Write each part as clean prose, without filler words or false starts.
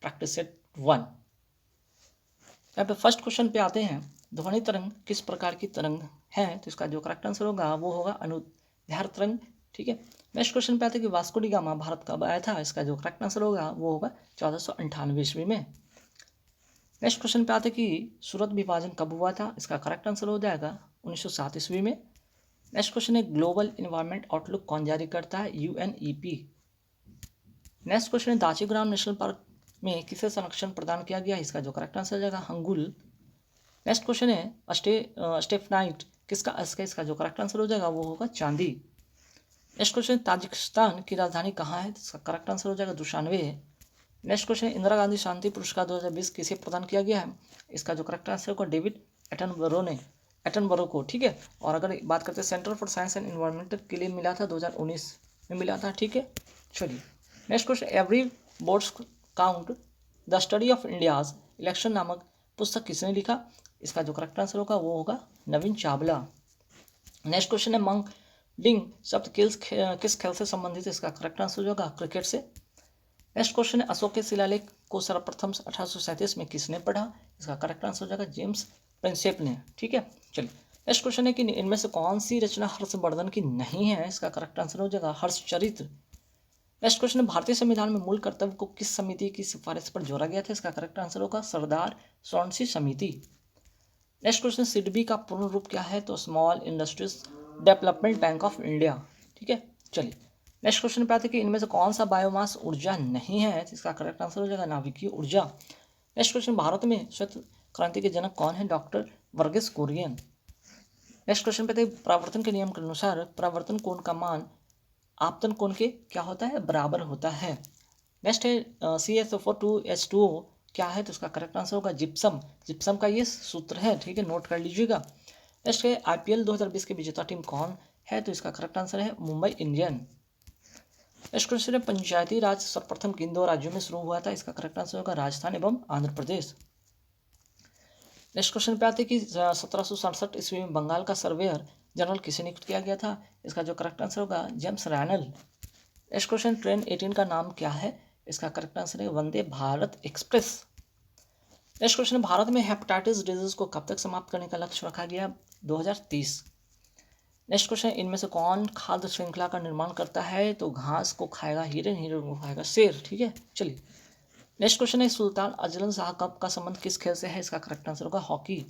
Practice set 1। यहाँ पे first question पे आते हैं, ध्वनि तरंग किस प्रकार की तरंग है, तो इसका जो करेक्ट आंसर होगा वो होगा अनुदैर्ध्य तरंग। ठीक है, नेक्स्ट क्वेश्चन पे आते हैं कि वास्को डी गामा भारत कब आया था, इसका जो करेक्ट आंसर होगा वो होगा 1498 ईस्वी में। नेक्स्ट क्वेश्चन पे आते हैं कि सूरत विभाजन कब हुआ था, इसका करेक्ट आंसर हो जाएगा 1907 ईस्वी में। नेक्स्ट क्वेश्चन है ग्लोबल इन्वायरमेंट आउटलुक कौन जारी करता है, UNEP। नेक्स्ट क्वेश्चन है दाचीग्राम नेशनल पार्क में किसे संरक्षण प्रदान किया गया, इसका जो करेक्ट आंसर हो जाएगा हंगुल। नेक्स्ट क्वेश्चन है स्टेफनाइट किसका अस्क है, इसका जो करेक्ट आंसर हो जाएगा वो होगा चांदी। नेक्स्ट क्वेश्चन ताजिकिस्तान की राजधानी कहाँ है, इसका करेक्ट आंसर हो जाएगा दुशानवे। नेक्स्ट क्वेश्चन है इंदिरा गांधी शांति पुरस्कार 2020 किसे प्रदान किया गया है, इसका जो करेक्ट आंसर होगा डेविड एटनबरो को। ठीक है, और अगर बात करते हैं centre for science and environment के लिए मिला था 2019 में मिला था। ठीक है, चलिए next question, every boards count the study of India's election नामक पुस्तक किसने लिखा, इसका जो करेक्ट आंसर होगा वो होगा नवीन चावला। नेक्स्ट क्वेश्चन है मंगडिंग शब्द किस खेल से संबंधित है, इसका करेक्ट आंसर होगा क्रिकेट से। नेक्स्ट क्वेश्चन है अशोक के शिलालेख को सर्वप्रथम 1837 में किसने पढ़ा, इसका करेक्ट आंसर हो जाएगा जेम्स प्रिंसेप ने। ठीक है, चलिए नेक्स्ट क्वेश्चन है कि इनमें से कौन सी रचना हर्षवर्धन की नहीं है, इसका करेक्ट आंसर हो जाएगा हर्षचरित्र। नेक्स्ट क्वेश्चन है भारतीय संविधान में मूल कर्तव्य को किस समिति की सिफारिश पर जोड़ा गया था, इसका करेक्ट आंसर होगा सरदार सोरनसी समिति। नेक्स्ट क्वेश्चन सिडबी का पूर्ण रूप क्या है, तो small industries development bank of India. ठीक है, चलिए नेक्स्ट क्वेश्चन पे आते हैं कि इनमें से कौन सा बायोमास ऊर्जा नहीं है, इसका करेक्ट आंसर हो जाएगा नाभिकीय ऊर्जा। नेक्स्ट क्वेश्चन, भारत में श्वेत क्रांति के जनक कौन है, doctor Verghese Kurien. Next question पे आते हैं परावर्तन के नियम के अनुसार परावर्तन कोण का मान आपतन कोण के क्या होता है, बराबर होता है। नेक्स्ट है CSO4 2H2O क्या है, तो उसका करेक्ट आंसर होगा जिप्सम। जिप्सम का ये सूत्र है। ठीक है, नोट कर लीजिएगा। नेक्स्ट है IPL 2020 की विजेता टीम कौन है, तो इसका करेक्ट आंसर है मुंबई इंडियन। नेक्स्ट क्वेश्चन है पंचायती राज सर्वप्रथम किन दो राज्यों में शुरू हुआ था, इसका करेक्ट आंसर होगा राजस्थान एवं आंध्र प्रदेश। नेक्स्ट क्वेश्चन पे आते हैं कि 1767 ईस्वी में बंगाल का सर्वेयर जनरल किसे नियुक्त किया गया था, इसका जो करेक्ट आंसर होगा James Rennell. Next question, train 18 का नाम क्या है, इसका करेक्ट आंसर है Vande Bharat express. Next question, Bharat में हेपेटाइटिस डिजीज को कब तक समाप्त करने का लक्ष्य रखा गया, 2030। नेक्स्ट क्वेश्चन, इनमें से कौन खाद्य श्रृंखला का निर्माण करता है, तो घास को खाएगा हिरन, हिरन को खाएगा शेर। ठीक है, चलिए नेक्स्ट क्वेश्चन है सुल्तान अजलन शाह कप का संबंध किस खेल से है, इसका करेक्ट आंसर होगा हॉकी।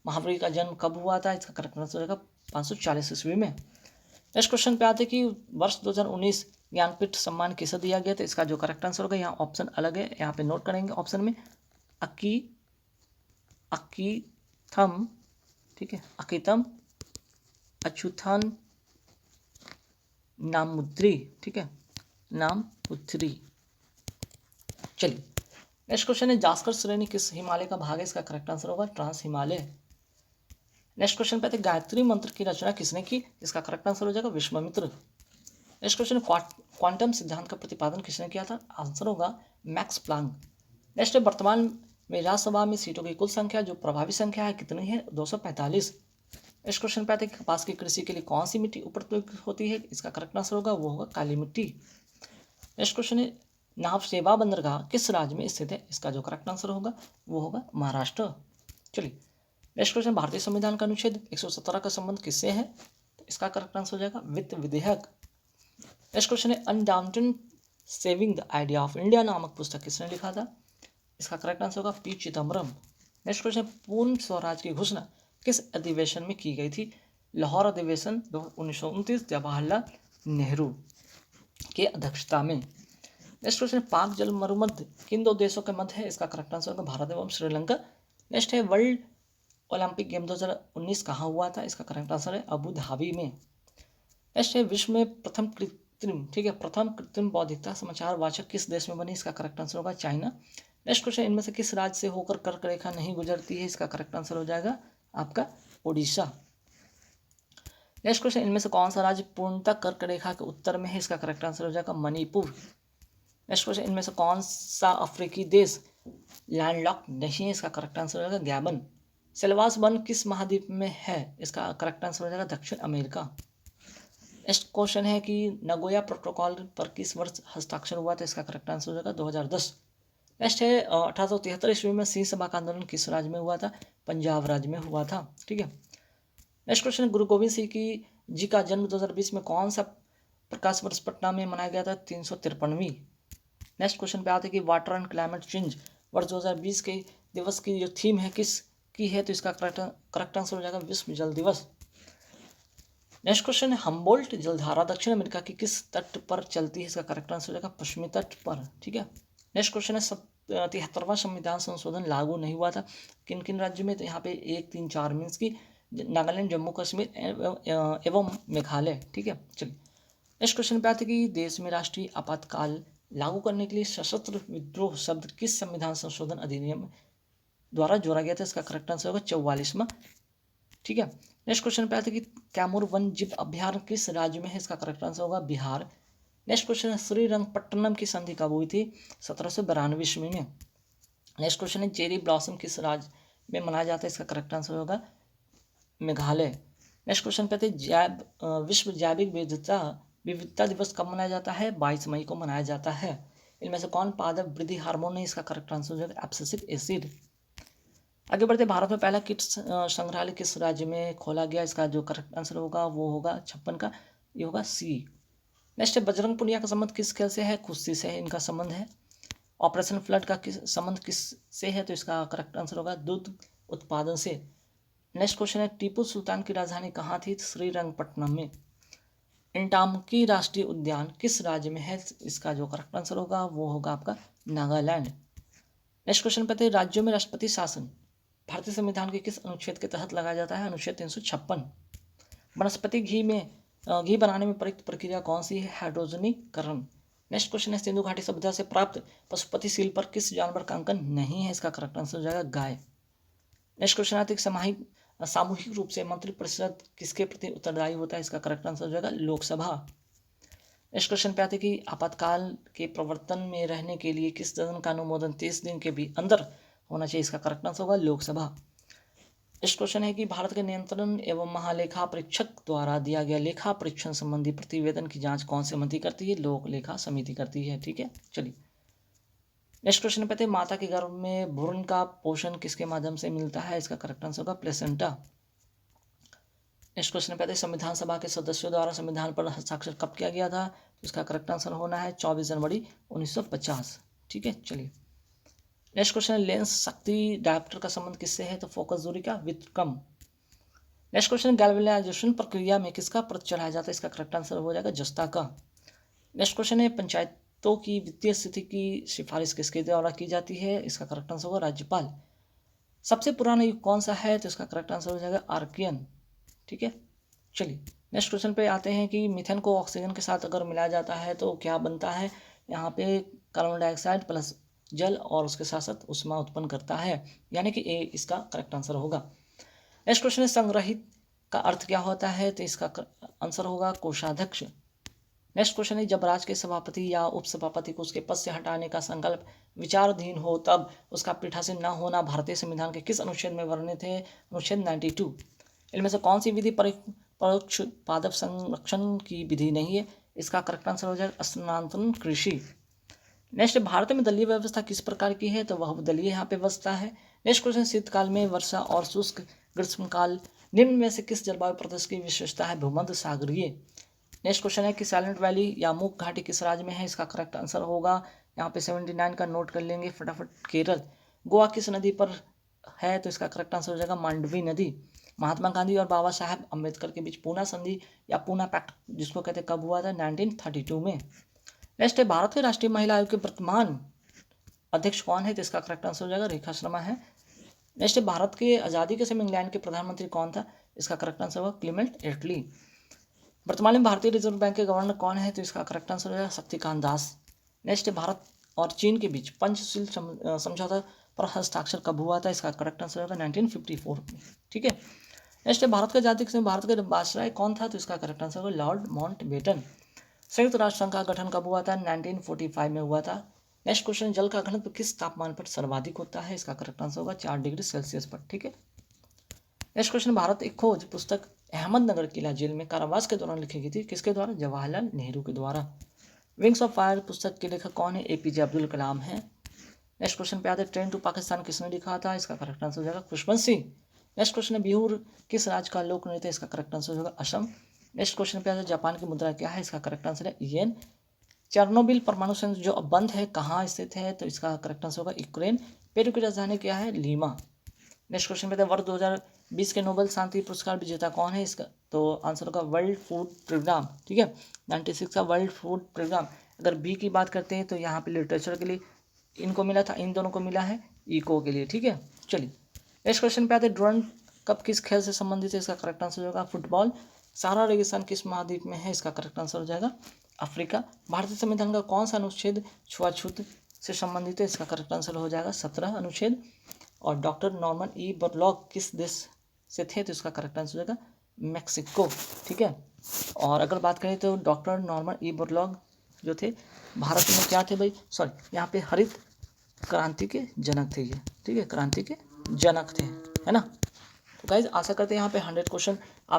महावीर का जन्म कब हुआ था, इसका करेक्ट आंसर होगा 540 ईस्वी में। नेक्स्ट क्वेश्चन पे आते कि वर्ष 2019 ज्ञानपीठ सम्मान किसे दिया गया, तो इसका जो करेक्ट आंसर होगा, यहाँ ऑप्शन अलग है, यहाँ पे नोट करेंगे ऑप्शन में अकीथम, ठीक है, अकीतम अछूथन नामुद्री। ठीक है, नामुद्री। चलिए नेक्स्ट क्वेश्चन है जास्कर श्रेणी किस हिमालय का भाग है, इसका करेक्ट आंसर होगा ट्रांस हिमालय। नेक्स्ट क्वेश्चन पे आते गायत्री मंत्र की रचना किसने की, इसका करेक्ट आंसर हो जाएगा विश्वामित्र। नेक्स्ट क्वेश्चन, क्वांटम सिद्धांत का प्रतिपादन किसने किया था, आंसर होगा मैक्स प्लांक। नेक्स्ट है वर्तमान में राज्यसभा में सीटों की कुल संख्या जो प्रभावी संख्या है कितनी है, 245। नेक्स्ट क्वेश्चन पे आते हैं कपास की कृषि के लिए कौन सी मिट्टी उपयुक्त होती है, इसका करेक्ट आंसर होगा वो होगा काली मिट्टी। नेक्स्ट क्वेश्चन है नाव सेवा बंदरगाह किस राज्य में स्थित है, इसका जो करेक्ट आंसर होगा वो होगा महाराष्ट्र। चलिए नेक्स्ट क्वेश्चन, भारतीय संविधान का अनुच्छेद 117 का संबंध किससे है, तो इसका करेक्ट आंसर हो जाएगा वित्त विधेयक। नेक्स्ट क्वेश्चन है undaunted saving the idea of India नामक पुस्तक किसने लिखा था, इसका करेक्ट आंसर होगा P Chidambaram. Next question, Purna Swaraj की घोषणा किस अधिवेशन में की गई थी, लाहौर अधिवेशन 1929 जवाहरलाल नेहरू के अध्यक्षता में। नेक्स्ट क्वेश्चन, पाक जल मरुमध्य किन दो देशों के मध्य है, इसका करेक्ट आंसर होगा भारत एवं श्रीलंका। नेक्स्ट है वर्ल्ड ओलंपिक गेम 2019 कहाँ हुआ था, इसका करेक्ट आंसर है अबू धाबी में। नेक्स्ट है विश्व में प्रथम कृत्रिम, ठीक है, प्रथम कृत्रिम बौद्धिकता समाचार वाचक किस देश में बनी, इसका करेक्ट आंसर होगा चाइना। नेक्स्ट क्वेश्चन, इनमें से किस राज्य से होकर कर्क रेखा नहीं गुजरती है, इसका करेक्ट आंसर हो जाएगा आपका ओडिशा। नेक्स्ट क्वेश्चन, इनमें से कौन सा राज्य पूर्णतः कर्क रेखा के उत्तर में है, इसका करेक्ट आंसर हो जाएगा मणिपुर। नेक्स्ट क्वेश्चन, इनमें से कौन सा अफ्रीकी देश लैंडलॉक नहीं है, इसका करेक्ट आंसर हो जाएगा गैबन। सेल्वास वन किस महाद्वीप में है, इसका करेक्ट आंसर हो जाएगा दक्षिण अमेरिका। नेक्स्ट क्वेश्चन है कि नगोया प्रोटोकॉल पर किस वर्ष हस्ताक्षर हुआ था, इसका करेक्ट आंसर हो जाएगा 2010। नेक्स्ट है 1873 ईस्वी में सिंह सभा का आंदोलन किस राज्य में हुआ था? पंजाब राज्य में हुआ था। ठीक है। नेक्स्ट क्वेश्चन, गुरु गोविंद सिंह जी का जन्म 2020 में कौन सा प्रकाश वर्ष पटना में मनाया गया था? 353वीं। नेक्स्ट क्वेश्चन पे आते हैं कि वाटर एंड क्लाइमेट चेंज वर्ष 2020 के दिवस की जो थीम है किस की है? तो इसका करेक्ट आंसर हो जाएगा विश्व जल दिवस। नेक्स्ट क्वेश्चन है, हम्बोल्ट जलधारा दक्षिण अमेरिका की किस तट पर चलती है? इसका करेक्ट आंसर हो जाएगा पश्चिमी तट पर। ठीक है। नेक्स्ट क्वेश्चन है, 73वां संविधान संशोधन लागू नहीं हुआ था किन किन राज्यों में? तो यहाँ पे 1, 3, 4 मीन्स की नागालैंड, जम्मू कश्मीर एवं मेघालय। ठीक है। चलिए नेक्स्ट क्वेश्चन पे आते कि देश में राष्ट्रीय आपातकाल लागू करने के लिए सशस्त्र विद्रोह शब्द किस संविधान संशोधन अधिनियम द्वारा जोड़ा गया था? इसका करेक्ट आंसर होगा 44वां। ठीक है। नेक्स्ट क्वेश्चन पे आते कि कैमूर वन जीव अभ्यारण्य किस राज्य में है? इसका करेक्ट आंसर होगा बिहार। नेक्स्ट क्वेश्चन है, श्रीरंगपट्टनम की संधि कब हुई थी? 1792 ईस्वी में। नेक्स्ट क्वेश्चन है, चेरी ब्लॉसम किस राज्य में मनाया जाता है? इसका करेक्ट आंसर होगा मेघालय। नेक्स्ट क्वेश्चन पे आते विश्व जैविक विविधता दिवस कब मनाया जाता है? 22 मई को मनाया जाता है। इनमें से कौन पादप वृद्धि हार्मोन है? इसका करेक्ट आंसर हो जाएगा एब्सिसिक एसिड। आगे बढ़ते, भारत में पहला किट संग्रहालय किस राज्य में खोला गया? इसका जो करेक्ट आंसर होगा वो होगा 56 का, ये होगा सी। नेक्स्ट है, बजरंग पुनिया का संबंध किस खेल से है? कुश्ती से इनका संबंध है। ऑपरेशन फ्लड का संबंध किस से है? तो इसका करेक्ट आंसर होगा दूध उत्पादन से। नेक्स्ट क्वेश्चन है, टीपू सुल्तान की राजधानी कहाँ थी? श्रीरंगपट्टनम में। इंटामकी राष्ट्रीय उद्यान किस राज्य में है? इसका जो करेक्ट आंसर होगा वो होगा आपका नागालैंड। नेक्स्ट क्वेश्चन पे, राज्यों में राष्ट्रपति शासन भारतीय संविधान के किस अनुच्छेद के तहत लगाया जाता है? अनुच्छेद 356। वनस्पति घी बनाने में प्रयुक्त प्रक्रिया कौन सी है? हाइड्रोजनीकरण। नेक्स्ट क्वेश्चन है, सिंधु घाटी सभ्यता से प्राप्त पशुपति सील पर किस जानवर का अंकन नहीं है? इसका करेक्ट आंसर हो जाएगा गाय। नेक्स्ट क्वेश्चन आते हैं, सामूहिक रूप से मंत्रिपरिषद किसके प्रति उत्तरदायी होता है? इसका करेक्ट आंसर हो जाएगा लोकसभा। नेक्स्ट क्वेश्चन पे आते हैं कि आपातकाल के प्रवर्तन में रहने के लिए किस सदन का अनुमोदन 30 दिन के भी अंदर होना चाहिए? इसका करेक्ट आंसर होगा लोकसभा। नेक्स्ट क्वेश्चन है कि भारत के नियंत्रण एवं महालेखा परीक्षक द्वारा दिया गया लेखा परीक्षण संबंधी प्रतिवेदन की जांच कौन सी समिति करती है? लोक लेखा समिति करती है। ठीक है। चलिए नेक्स्ट क्वेश्चन पे, माता के गर्भ में भ्रूण का पोषण किसके माध्यम से मिलता है? इसका करेक्ट आंसर होगा प्लेसेंटा। नेक्स्ट क्वेश्चन पे, संविधान सभा के सदस्यों द्वारा संविधान पर हस्ताक्षर कब किया गया था? तो इसका करेक्ट आंसर होना है 24 जनवरी 1950। ठीक है। चलिए नेक्स्ट क्वेश्चन है, लेंस शक्ति डायोप्टर का संबंध किससे है? तो फोकस दूरी का व्युत्क्रम। नेक्स्ट क्वेश्चन, गैल्वेनाइजेशन प्रक्रिया में किसका प्रति चढ़ाया जाता है? इसका करेक्ट आंसर हो जाएगा जस्ता का। नेक्स्ट क्वेश्चन है, पंचायतों की वित्तीय स्थिति की सिफारिश किसके द्वारा की जाती है? इसका करेक्ट आंसर होगा राज्यपाल। सबसे पुराना युग कौन सा है? तो इसका करेक्ट आंसर हो जाएगा आर्कियन। ठीक है। चलिए नेक्स्ट क्वेश्चन पे आते हैं कि मीथेन को ऑक्सीजन के साथ अगर मिलाया जाता है तो क्या बनता है? यहाँ पे कार्बन डाइऑक्साइड प्लस जल और उसके साथ साथ उष्मा उत्पन्न करता है, यानी कि ए इसका करेक्ट आंसर होगा। नेक्स्ट क्वेश्चन है, संग्रहित का अर्थ क्या होता है? तो इसका आंसर होगा कोषाध्यक्ष। नेक्स्ट क्वेश्चन है, जब राज्य के सभापति या उपसभापति को उसके पद से हटाने का संकल्प विचाराधीन हो तब उसका पीठासीन न होना भारतीय संविधान के किस अनुच्छेद में वर्णित है? अनुच्छेद 92। इनमें से कौन सी विधि परोक्ष पादप संरक्षण की विधि नहीं है? इसका करेक्ट आंसर हो जाएगा स्थानांतरण कृषि। नेक्स्ट, भारत में दलीय व्यवस्था किस प्रकार की है? तो बहुदलीय यहाँ पे व्यवस्था है। नेक्स्ट क्वेश्चन, शीतकाल में वर्षा और शुष्क ग्रीष्मकाल निम्न में से किस जलवायु प्रदेश की विशेषता है? भूमध्य सागरीय। नेक्स्ट क्वेश्चन है कि साइलेंट वैली या मूक घाटी किस राज्य में है? इसका करेक्ट आंसर होगा यहाँ पे 79 का नोट कर लेंगे फटाफट, केरल। गोवा किस नदी पर है? तो इसका करेक्ट आंसर हो जाएगा मांडवी नदी। महात्मा गांधी और बाबा साहेब अम्बेडकर के बीच पूना संधि या पूना पैक्ट जिसको कहते हैं कब हुआ था? 1932 में। नेक्स्ट है, भारत के राष्ट्रीय महिला आयोग के वर्तमान अध्यक्ष कौन है? तो इसका करेक्ट आंसर हो जाएगा रेखा शर्मा है। नेक्स्ट है, भारत के आज़ादी के समय इंग्लैंड के प्रधानमंत्री कौन था? इसका करेक्ट आंसर होगा क्लीमेंट एटली। वर्तमान में भारतीय रिजर्व बैंक के गवर्नर कौन है? तो इसका करेक्ट आंसर हो जाएगा शक्तिकांत दास। नेक्स्ट है, भारत और चीन के बीच पंचशील समझौता पर हस्ताक्षर कब हुआ था? इसका करेक्ट आंसर होगा 1954 में। ठीक है। नेक्स्ट है, भारत का आजादी के समय भारत का वायसराय कौन था? तो इसका करेक्ट आंसर होगा लॉर्ड माउंटबेटन। संयुक्त राष्ट्र संघ का गठन कब हुआ था? 1945 में हुआ था। नेक्स्ट क्वेश्चन, जल का घनत्व किस तापमान पर सर्वाधिक होता है? इसका करेक्ट आंसर होगा 4 डिग्री सेल्सियस पर। ठीक है। नेक्स्ट क्वेश्चन, भारत एक खोज पुस्तक अहमदनगर किला जेल में कारावास के दौरान लिखी गई थी, किसके द्वारा? जवाहरलाल नेहरू के द्वारा। विंग्स ऑफ फायर पुस्तक के लेखक कौन है? एपीजे अब्दुल कलाम है। नेक्स्ट क्वेश्चन पे आते हैं, ट्रेन टू पाकिस्तान किसने लिखा था? इसका करेक्ट आंसर हो जाएगा खुशवंत सिंह। नेक्स्ट क्वेश्चन है, बिहुर किस राज्य का लोक नृत्य है? इसका करेक्ट आंसर हो जाएगा असम। नेक्स्ट क्वेश्चन पे आते हैं, जापान की मुद्रा क्या है? इसका करेक्ट आंसर है येन। चेर्नोबिल परमाणु संयंत्र जो अब बंद है कहाँ स्थित है? तो इसका करेक्ट आंसर होगा यूक्रेन। पेरू की राजधानी क्या है? लीमा। नेक्स्ट क्वेश्चन पे वर्ष 2020 के नोबेल शांति पुरस्कार विजेता कौन है? इसका तो आंसर होगा वर्ल्ड फूड प्रोग्राम, ठीक है, 96 का वर्ल्ड फूड प्रोग्राम। अगर बी की बात करते हैं तो यहाँ पे लिटरेचर के लिए इनको मिला था, इन दोनों को मिला है इको के लिए, ठीक है। चलिए नेक्स्ट क्वेश्चन पे आते हैं, डुरंड कप किस खेल से संबंधित है? इसका करेक्ट आंसर होगा फुटबॉल। सहारा रेगिस्तान किस महाद्वीप में है? इसका करेक्ट आंसर हो जाएगा अफ्रीका। भारतीय संविधान का कौन सा अनुच्छेद छुआछूत से संबंधित है? इसका करेक्ट आंसर हो जाएगा 17 अनुच्छेद। और डॉक्टर नॉर्मन ई बोरलॉग किस देश से थे? तो इसका करेक्ट आंसर हो जाएगा मैक्सिको, ठीक है। और अगर बात करें तो डॉक्टर नॉर्मन ई बोरलॉग जो थे भारत में क्या थे भाई, सॉरी यहाँ पे हरित क्रांति के जनक थे ये, ठीक है, क्रांति के जनक थे, है ना। तो गाइज आशा करते हैं यहाँ पे 100 क्वेश्चन आप